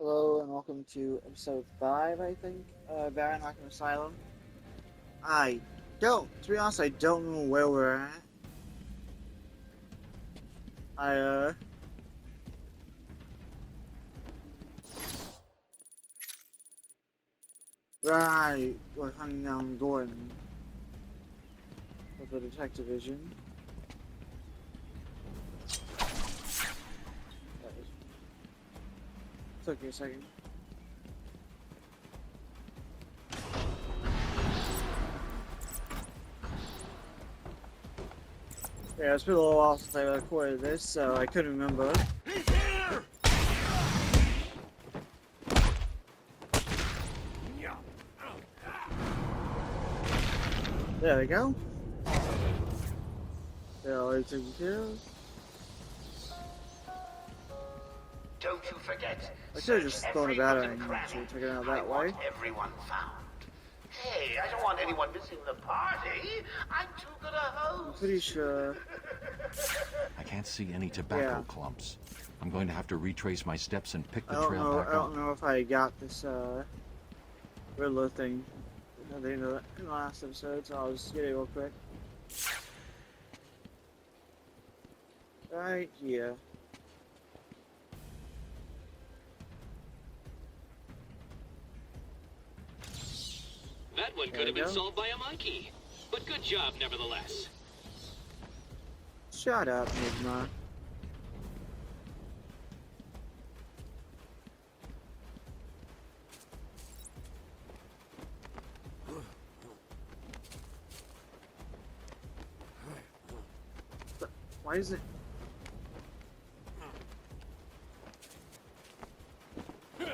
Hello and welcome to episode 5, I think, Baron Arkham Asylum. To be honest, I don't know where we're at. I, right, we're hunting down Gordon with the detective vision. Took me a second. Yeah, it's been a little while since I recorded this, so I couldn't remember. He's here! There we go. They're already taken care of. Don't you forget. I should have just thrown a battery and actually took it out that way. Everyone found. Hey, I don't want anyone missing the party. I'm too good a host. I'm pretty sure. I can't see any tobacco clumps. I'm going to have to retrace my steps and pick the trail back I up. don't know if I got this Riddler thing at the end of the last episode, so I'll just get it real quick. Right here. That one could have been solved by a monkey. But good job, nevertheless. Shut up, Nigma. Why is it? I'm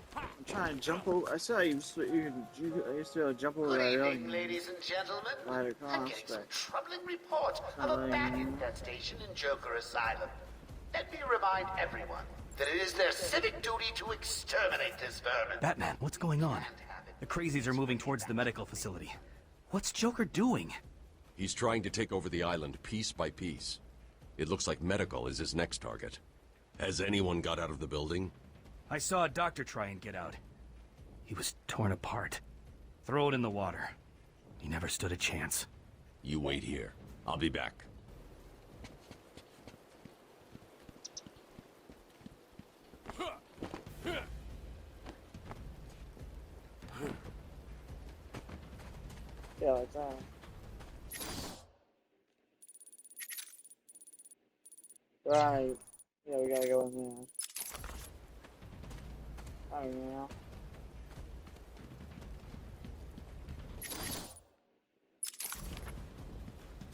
trying to jump over. I saw you used to be able to jump over Good that evening, railing. ladies and gentlemen. Right across, I'm getting some but- troubling reports of a bat infestation in Joker Asylum. Let me remind everyone that it is their civic duty to exterminate this vermin. Batman, what's going on? The crazies are moving towards the medical facility. What's Joker doing? He's trying to take over the island piece by piece. It looks like medical is his next target. Has anyone got out of the building? I saw a doctor try and get out. He was torn apart. Throw it in the water. He never stood a chance. You wait here. I'll be back. Yeah, like that. Right. Yeah, we gotta go in there. I don't know.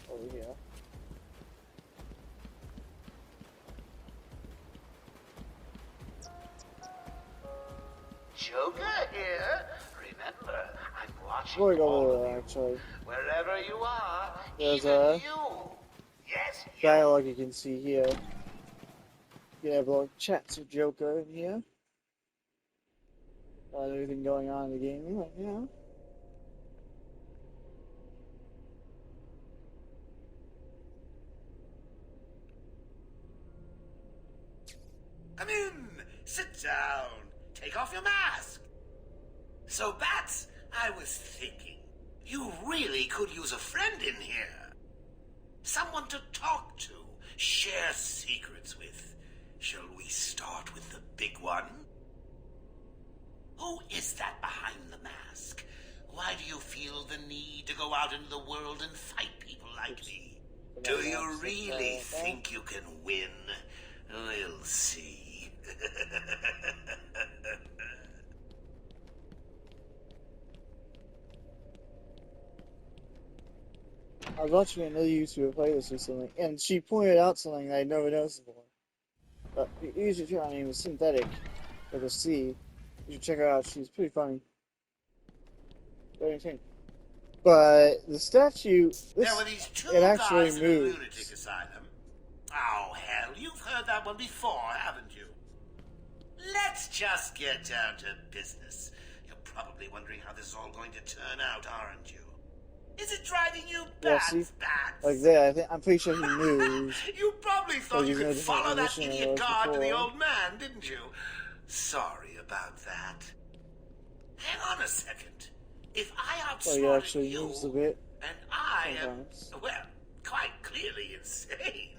Over here. Joker here. Remember, I'm watching Before we go all over of there, you. actually, Wherever you are, There's even a- you. Yes, you. dialogue you can see here. You have like chats with Joker in here. Everything going on in the game right now. Come in, sit down, take off your mask. So, Bats, I was thinking, you really could use a friend in here. Someone to talk to, share secrets with. Shall we start with the big one? Who is that behind the mask? Why do you feel the need to go out into the world and fight people like me? Do you really think you can win? We'll see. I was watching another YouTuber play this recently, and she pointed out something that I'd never noticed before. But usually her name is Synthetic, with a C. You should check her out, she's pretty funny. Very entertaining. But the statue, There were these two it actually guys in a moves. lunatic asylum. Oh, hell, you've heard that one before, haven't you? Let's just get down to business. You're probably wondering how this is all going to turn out, aren't you? Is it driving you Yeah, bats, see? bats? Like that, I'm pretty sure he moves. You probably thought you he's in a could different follow that position than he idiot was guard to the before. old man, didn't you? sorry about that. Hang on a second. If I Well, he outsmarted actually you, moves a bit and I sometimes. am, well, quite clearly insane,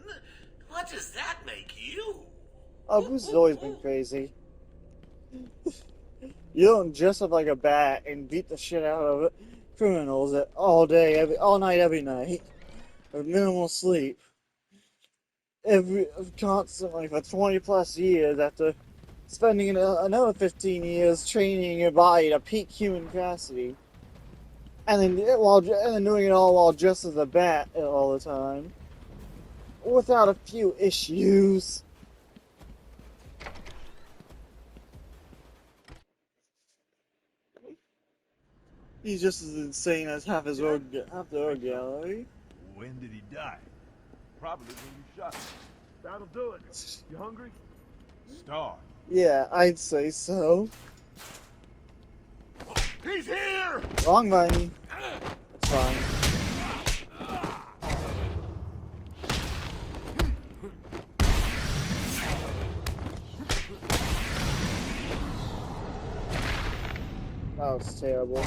what does that make you? Oh, Bruce has always been crazy. You don't dress up like a bat and beat the shit out of criminals all day, all night, every night, with minimal sleep, constantly for 20 plus years after spending another 15 years training your body to peak human capacity, and then doing it all while dressed as a bat all the time, without a few issues. He's just as insane as half the road gallery. When did he die? Probably when you shot him. That'll do it. You hungry? Starved. Yeah, I'd say so. He's here! Wrong button. It's fine. That was terrible.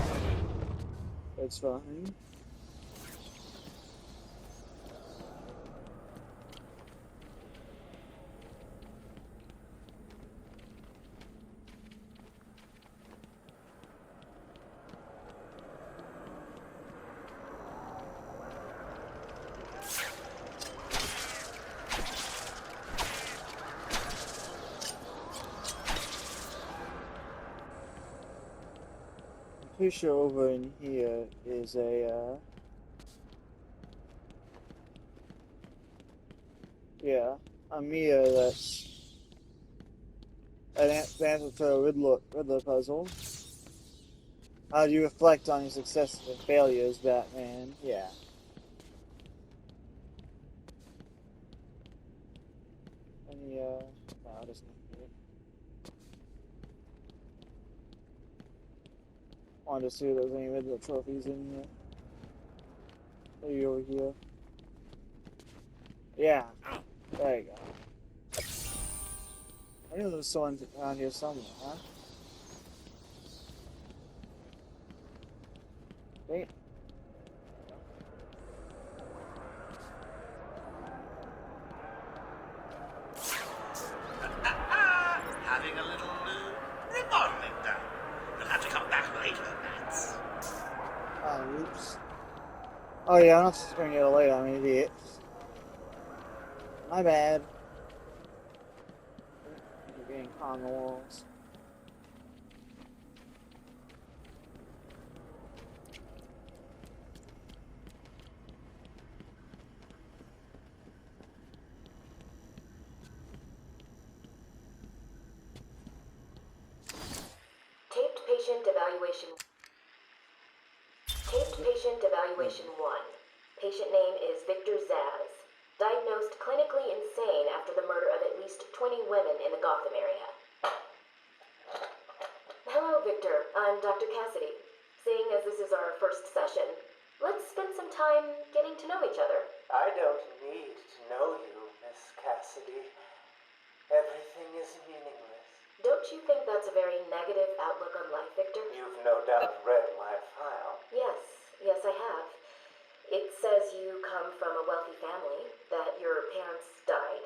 It's fine. Pretty sure over in here is a, yeah, a mirror that's an answer to a Riddler puzzle. How do you reflect on your successes and failures, Batman? Yeah. Any, no, that's not good. Wanted to see if there's any Riddler trophies in here. Maybe over here. Yeah. There you go. I knew there was someone around here somewhere, huh? Dang it. Having a little remodeling done. You'll have to come back later, Bats. Oh, oops. Oh yeah, I'm not supposed to bring it later, I'm an idiot. My bad. You're getting on the walls. Taped patient evaluation 1. Patient name is Victor Zaz. Diagnosed clinically insane after the murder of at least 20 women in the Gotham area. Hello, Victor. I'm Dr. Cassidy. Seeing as this is our first session, let's spend some time getting to know each other. I don't need to know you, Miss Cassidy. Everything is meaningless. Don't you think that's a very negative outlook on life, Victor? You've no doubt read my file. Yes, I have. It says you come from a wealthy family, that your parents died,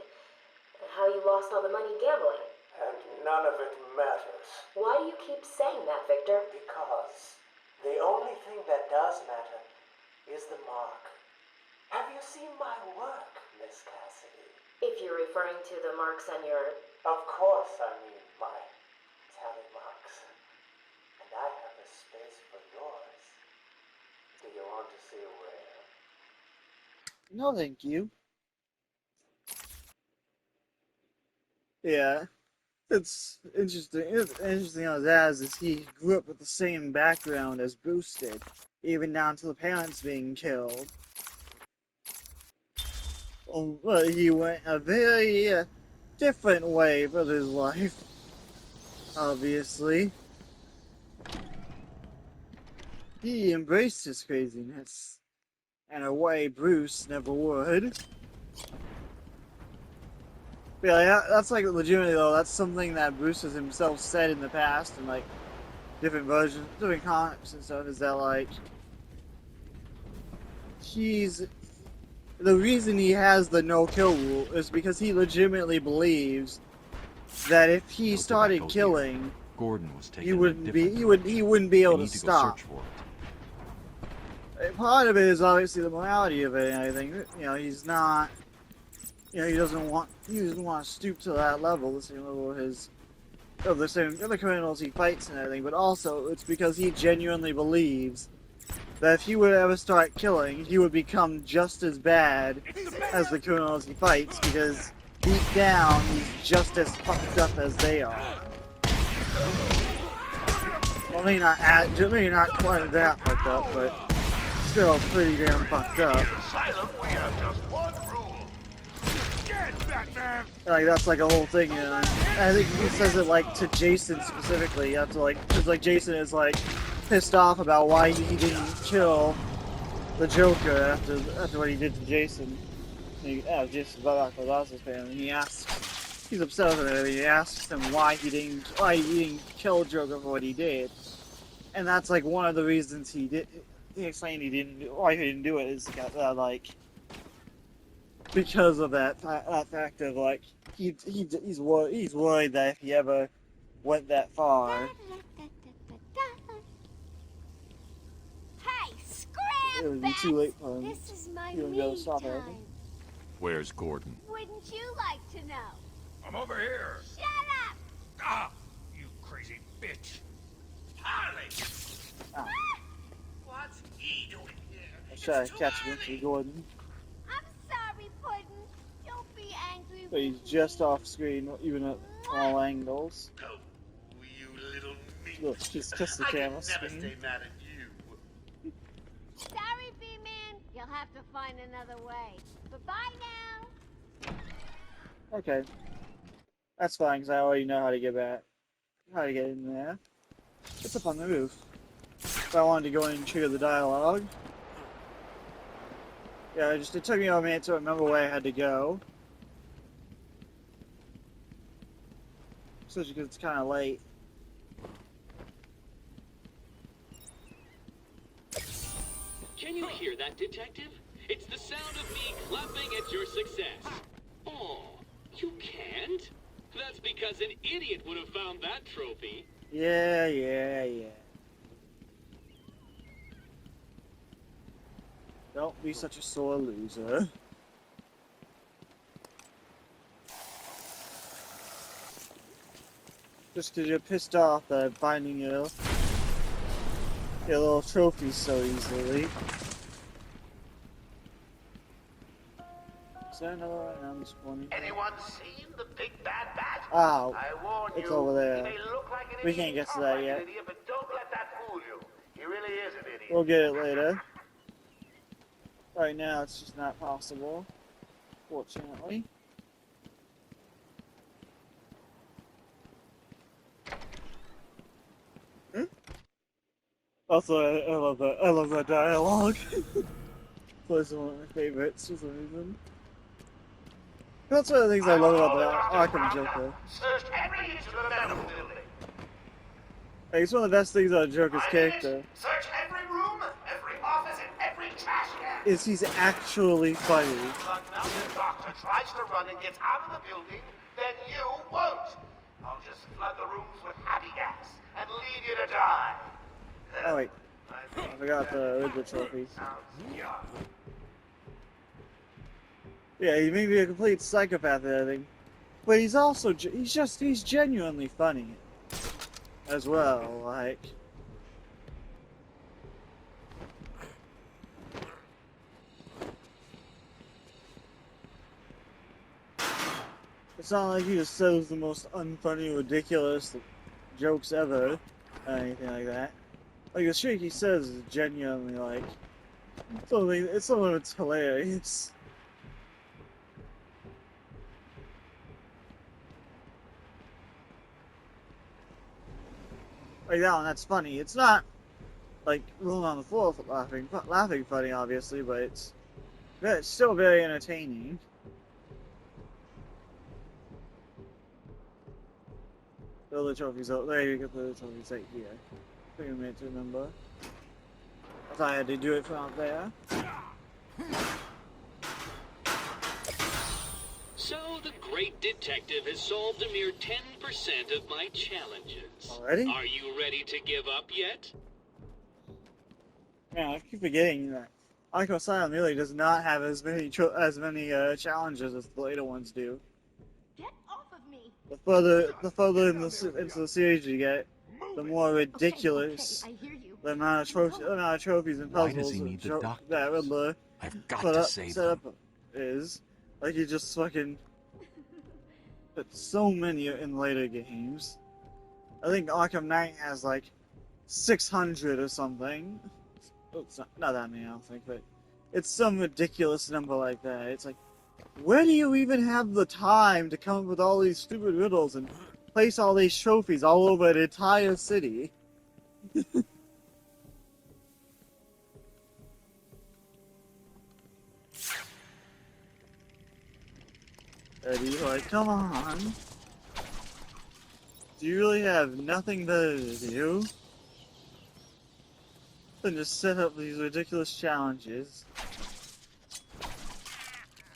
how you lost all the money gambling. And none of it matters. Why do you keep saying that, Victor? Because the only thing that does matter is the mark. Have you seen my work, Miss Cassidy? If you're referring to the marks on your... Of course I mean my tally marks. And I have a space for yours. Do you want to see where? No, thank you. Yeah. It's interesting. It's interesting as Zaz is he grew up with the same background as Bruce did, even down to the parents being killed. But he went a very different way with his life, obviously. He embraced his craziness, in a way Bruce never would. Yeah, yeah, that's like legitimately though. That's something that Bruce has himself said in the past, and like different versions, different comics and stuff. Is that like he's the reason he has the no-kill rule is because he legitimately believes that if he No started tobacco killing, here. Gordon was taking he a wouldn't be different he route. he wouldn't be I able to need to go stop. search for it. Part of it is obviously the morality of it and everything. You know, he's not. You know, he doesn't want to stoop to that level, the same level of the same other criminals he fights and everything. But also, it's because he genuinely believes that if he would ever start killing, he would become just as bad as the criminals he fights, because deep down, he's just as fucked up as they are. Well, maybe not quite that fucked up, but still pretty damn fucked up. Asylum, we have just one rule. Like, that's like a whole thing, you know. I think he says it like to Jason specifically. You have to like, because like Jason is like pissed off about why he didn't kill the Joker after what he did to Jason. Jason's Barack Obama's fan, and he's upset with it. He asks him why he didn't kill Joker for what he did, and that's like one of the reasons he did. He explained why he didn't do it is like because of that fact of like he's worried that if he ever went that far, Hey, it would scram, be too late for him. This is my He wouldn't be able to me stop time. everything. Where's Gordon? Wouldn't you like to know? I'm over here. Shut up! Ah, you crazy bitch. Harley! Ah, What's he doing here? I tried to catch him to Gordon, I'm sorry, Puddin'. Don't be angry but he's with just me. off screen, even at all angles. Oh, you little meat. Look, just kiss the I camera can never screen. stay mad at you. Sorry, B-Man. You'll have to find another way. Bye-bye now. Okay, that's fine because I already know how to get in there. It's up on the roof. If I wanted to go in and trigger the dialogue. Yeah, it took me a minute to remember where I had to go. Especially because it's kind of late. Can you hear that, Detective? It's the sound of me clapping at your success. Oh, you can't? That's because an idiot would have found that trophy. Yeah. Don't be such a sore loser. Just because you're pissed off that I'm finding your little trophies so easily. Is there another one around this corner? Anyone seen the big bad bat? Oh, I warn it's you, over there. he may look like an We idiot, can't get to talk that like yet. an idiot, but don't let that fool you. He really is an idiot. We'll get it later. Right now, it's just not possible. Fortunately. Also, I love that dialogue. It's one of my favorites for some reason. That's one of the things I love about the Arkham Joker. Searched every inch of the medical building. Like, it's one of the best things about Joker's I did it. character Search every room, every office, and every trash can. is he's actually funny. But now the doctor tries to run and gets out of the building, then you won't. I'll just flood the rooms with happy gas and leave you to die. Oh wait, I forgot the Riddler trophy. Yeah, he may be a complete psychopath and everything, but he's also he's genuinely funny as well. Like, it's not like he just says the most unfunny, ridiculous jokes ever, or anything like that. Like, the shit he says is genuinely like something. It's something that's hilarious. Like that one, that's funny. It's not like rolling on the floor laughing funny, obviously, but it's still very entertaining. Riddler trophies out there. You get the trophies right here. Take a minute to remember. I thought I had to do it from out there. So the great detective has solved a mere 10% of my challenges. Already? Are you ready to give up yet? Yeah, I keep forgetting that Arkham Asylum really does not have as many challenges as the later ones do. Get off of me. The further into the series you get, the more ridiculous Okay, I hear you. the amount of trophies and Why puzzles does he need the that doctors? Riddler I've got to save set them. up is. Like he just fucking put so many in later games. I think Arkham Knight has like 600 or something. Oh, it's not that many, I don't think, but it's some ridiculous number like that. It's like, where do you even have the time to come up with all these stupid riddles and place all these trophies all over an entire city? Eddie, like, come on. Do you really have nothing better to do than just set up these ridiculous challenges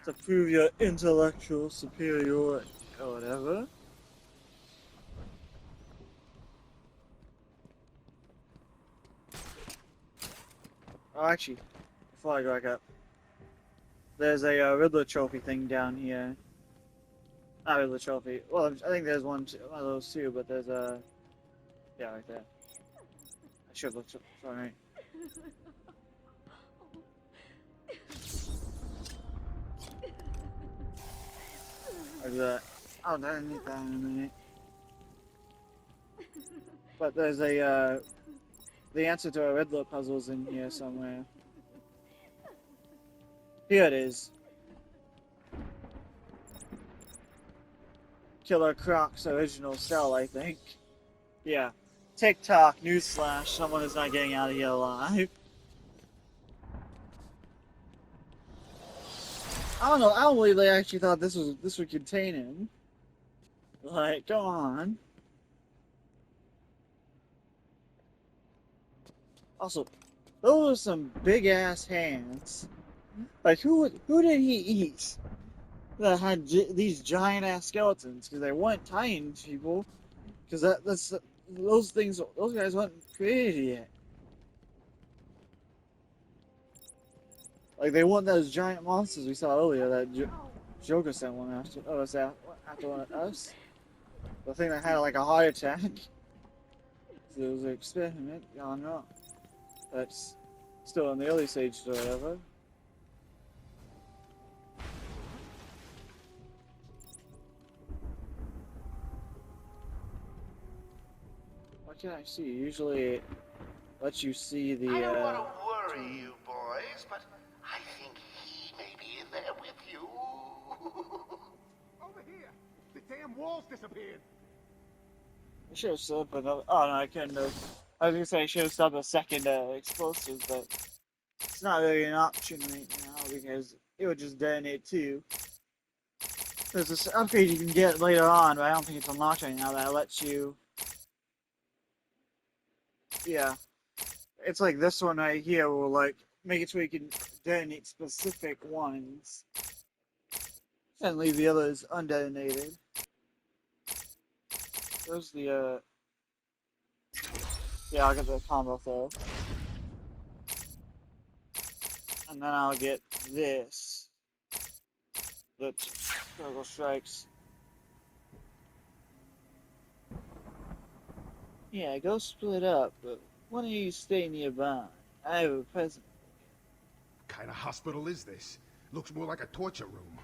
to prove your intellectual superiority or whatever? Oh, actually, before I go back up, there's a Riddler trophy thing down here. Not Riddler trophy. Well, I think there's one of those too, but there's a... yeah, right there. I should have looked right. Like that. Oh, I need that in a minute. But there's a, the answer to a Riddler puzzle's in here somewhere. Here it is. Killer Croc's original cell, I think. Yeah. TikTok, newsflash, someone is not getting out of here alive. I don't know, I don't believe they actually thought this would contain him. Like, go on. Also, those are some big ass hands. Like, who did he eat that had these giant ass skeletons? Because they weren't tiny people. Because those guys weren't created yet. Like, they weren't those giant monsters we saw earlier that Joker sent one after one of us. The thing that had like a heart attack. So it was an experiment gone wrong. That's still in the early stages or whatever. What can I see? Usually it lets you see the, I don't want to worry you boys, but I think he may be in there with you. Over here! The damn wall's disappeared! I should have set up another. Oh no, I couldn't have. I was gonna say I should have set up a second explosive, but it's not really an option right now because it would just detonate too. There's this upgrade you can get later on, but I don't think it's unlocked right now that lets you. Yeah, it's like this one right here will like make it so you can detonate specific ones and leave the others undetonated. There's the yeah, I'll get the combo throw. And then I'll get this. The Turtle Strikes. Yeah, go split up, but why don't you stay nearby? I have a present. What kind of hospital is this? Looks more like a torture room.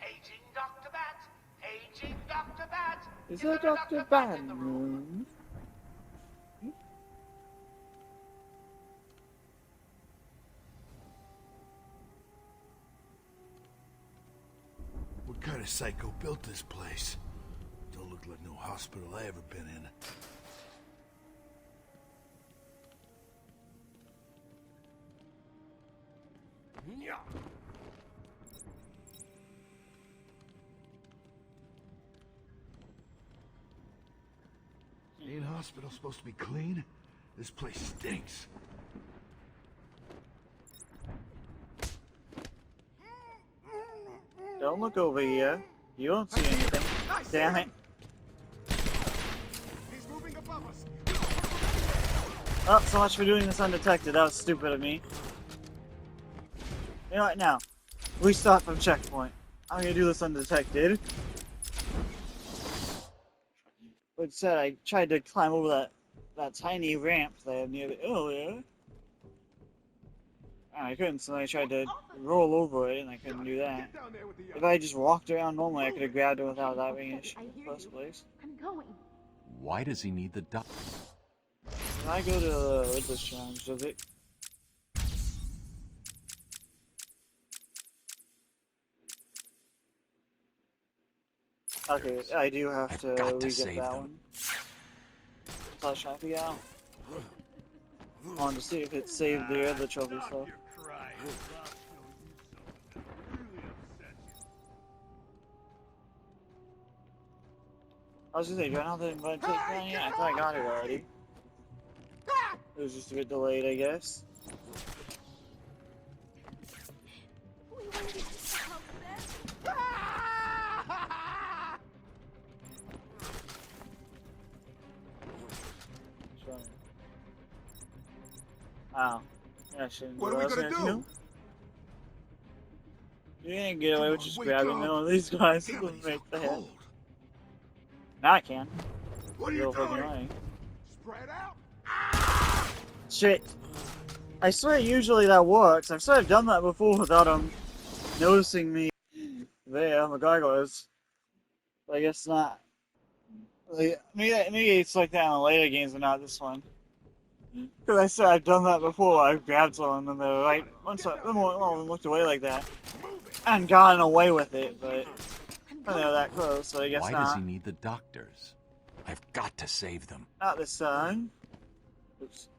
Aging Dr. Bat! Aging Dr. Bat! Is there Dr. Bat in the room? What kind of psycho built this place? Don't look like no hospital I ever been in. hospital supposed to be clean? This place stinks. Don't look over here. You don't see anything. Damn it. He's moving above us. Oh, so much for doing this undetected. That was stupid of me. You know what, now? We start from checkpoint. I'm gonna do this undetected. But said I tried to climb over that tiny ramp there near the earlier. I couldn't, so I tried to roll over it, and I couldn't do that. If I just walked around normally, I could have grabbed it without that being an issue in the first place. I'm going. Why does he need the doc? When I go to the Riddler's Challenge, does it? Okay, I do have to re-get that one. So I was trying to figure out. I wanted to see if it saved the other trophy stuff. I was gonna say, do I know the invite takedown yet? I thought I got it already. It was just a bit delayed, I guess. We waited so long. Oh. Yeah, shouldn't What are we gonna do? You ain't get away with just grabbing one of these guys to make the head. Now I can. What are you doing? Spread out. Shit. I swear usually that works. I've sort of done that before without them noticing me there, regardless. But I guess not. Like, maybe it's like that in the later games and not this one. Because I said I've done that before. I've grabbed someone and they're right. Once I looked away like that and gotten away with it, but they're that close, so I guess Why not. does he need the doctors? I've got to save them. Not this time. Oops.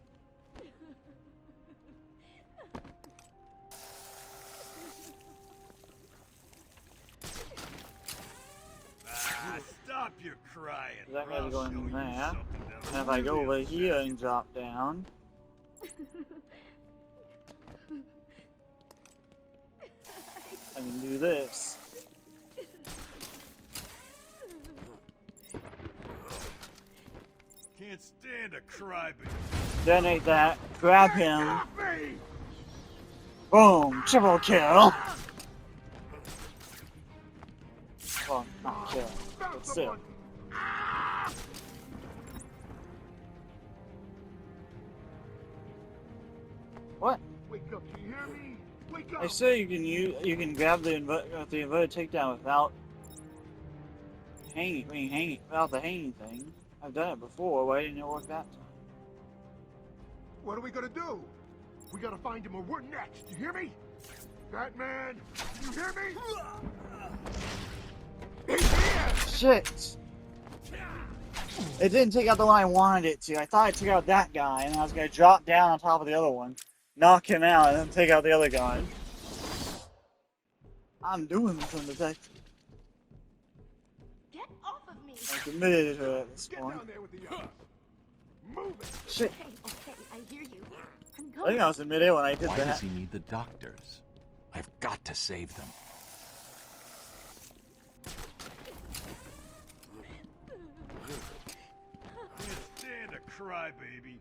Stop your crying. That guy's going in there. And if I go over here and drop down. I can do this. Can't stand a crybaby. Detonate that. Grab him. Boom! Triple kill! Well, not kill. But still. What? Wake up, you hear me? Wake up. I say you can grab the inverted takedown without hanging without the hanging thing. I've done it before. Why didn't it work that time? What are we gonna do? We gotta find him or we're next. You hear me? Batman, you hear me? He's here! Shit! It didn't take out the one I wanted it to. I thought it took out that guy, and I was gonna drop down on top of the other one, knock him out, and then take out the other guy. I'm doing this undetected. Get off of me! I'm committed to it at this point. Get down there with the others. Move it. Shit! Okay, I hear you. I'm I going. think I was in midair when I did Why that. does he need the doctors? I've got to save them. Can't stand a crybaby.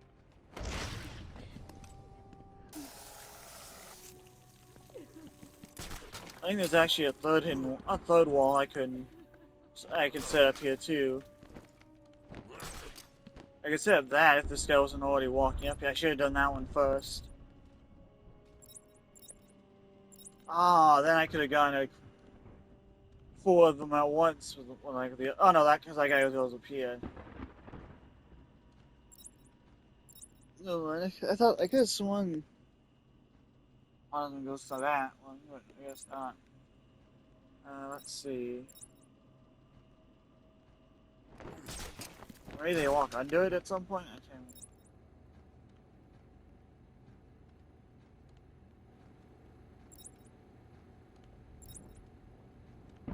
I think there's actually a third wall I can set up here too. I could set up that if this guy wasn't already walking up here. I should have done that one first. Ah, then I could have gone like 4 of them at once with like the. Oh no, that because that guy goes up here. No, I thought I could have sworn one of them goes to that one, but I guess not. Let's see. Maybe they walk under it at some point. I can't.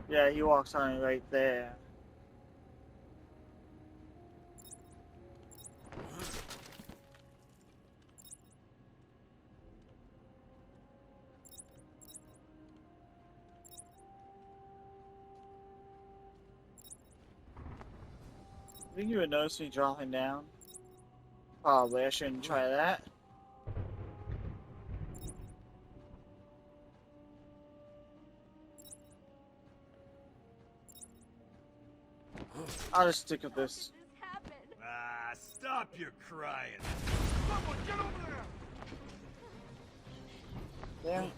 Yeah, he walks on it right there. think you would notice me dropping down. Probably, I shouldn't try that. I'll just stick with this. Ah, stop your crying. Someone get over there! Damn.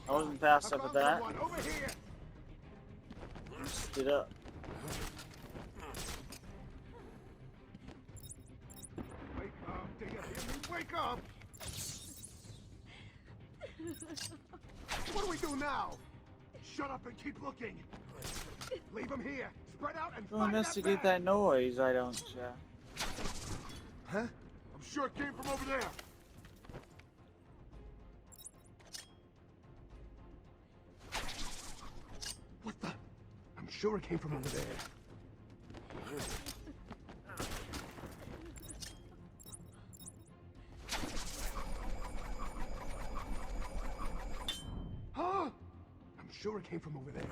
I wasn't fast up with that. Over here! Stood up. Wake up! Do you hear me? Wake up! What do we do now? Shut up and keep looking. Leave him here. Spread out and Go find investigate that that noise, I don't. Huh? I'm sure it came from over there. What the? I'm sure it came from over there. Huh? I'm sure it came from over there.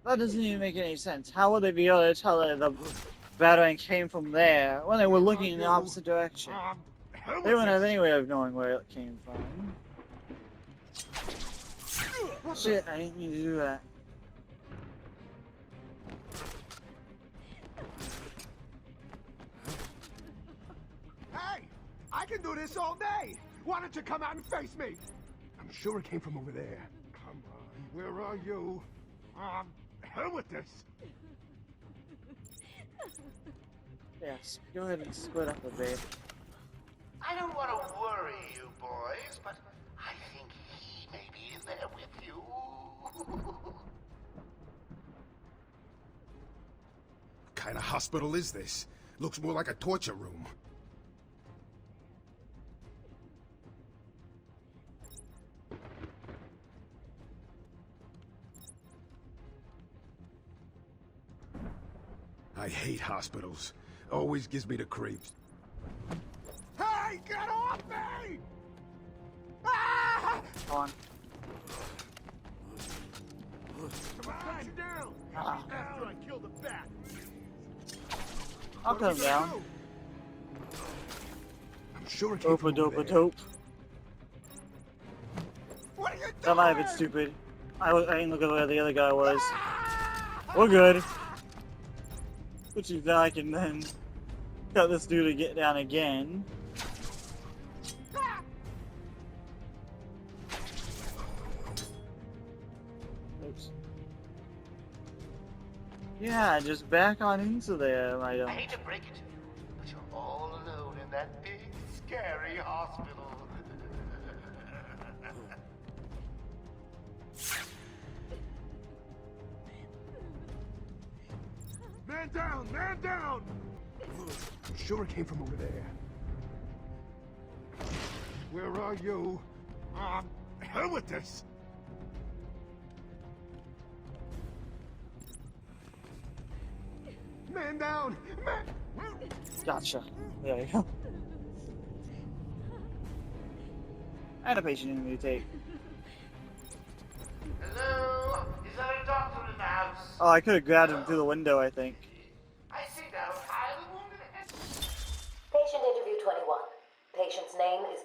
That doesn't even make any sense. How would they be able to tell that the battering came from there when they were looking in the opposite direction? They wouldn't have any way of knowing where it came from. Shit, I didn't mean to do that. Hey! I can do this all day! Why don't you come out and face me? I'm sure it came from over there. Come on, where are you? Hell with this! Yes, go ahead and split up a bit. I don't want to worry you boys, but I think he may be in there with you. What kind of hospital is this? Looks more like a torture room. I hate hospitals. Always gives me the creeps. Hey, get off me! Ah! Come on. Someone you down! After I kill the bat. I'll cut him down. I'm sure it came from over there. Dope. What are you doing? That might have been stupid. I didn't look at where the other guy was. We're good. Which is now I can then cut this dude to get down again. Oops. Yeah, just back on into there, I don't. I hate to break it to you, but you're all alone in that big, scary hospital. Man down! Man down! I'm sure it came from over there. Where are you? Hell with this! Man down! Man! Gotcha. There you go. And a patient in the take. Hello? Is there a doctor in the house? Oh, I could have grabbed him through the window, I think. I see now. I'm the wounded head. Patient interview 21. Patient's name is